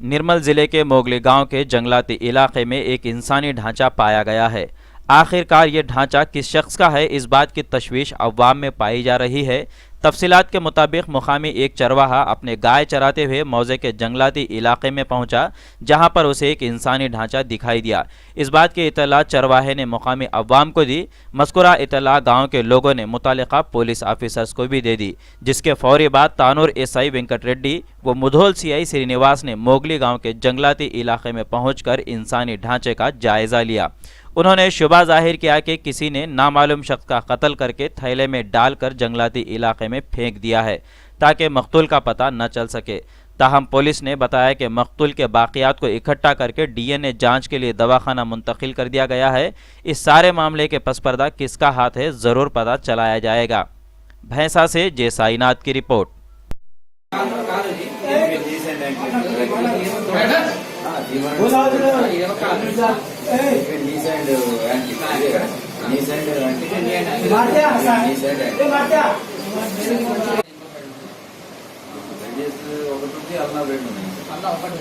निर्मल जिले के मोगली गांव के जंगलाती इलाके में एक इंसानी ढांचा पाया गया है। आखिरकार ये ढांचा किस शख्स का है, इस बात की तशवीश अवाम में पाई जा रही है। तफसीलात के मुताबिक मुकामी एक चरवाहा अपने गाय चराते हुए मौजे के जंगलाती इलाके में पहुंचा, जहां पर उसे एक इंसानी ढांचा दिखाई दिया। इस बात की इतला चरवाहे ने मुकामी अवाम को दी। मज़कूरा इतला गांव के लोगों ने मुतालिका पुलिस ऑफिसर्स को भी दे दी, जिसके फौरी बाद तानूर एसआई वेंकट रेड्डी व मुधोल सीआई श्रीनिवास ने मोगली गांव के जंगलाती इलाके में पहुंचकर इंसानी ढांचे का जायजा लिया। उन्होंने शुबा जाहिर किया कि किसी ने नामालूम शख्स का कत्ल करके थैले में डालकर जंगलाती इलाके में फेंक दिया है, ताकि मकतूल का पता न चल सके। ताहम पुलिस ने बताया कि मकतूल के बाकियात को इकट्ठा करके डीएनए जांच के लिए दवाखाना मुंतकिल कर दिया गया है। इस सारे मामले के पसपर्दा किसका हाथ है, ज़रूर पता चलाया जाएगा। भैंसा से जे साईनाथ की रिपोर्ट। అన్న ఒకటి అన్న ఒకటి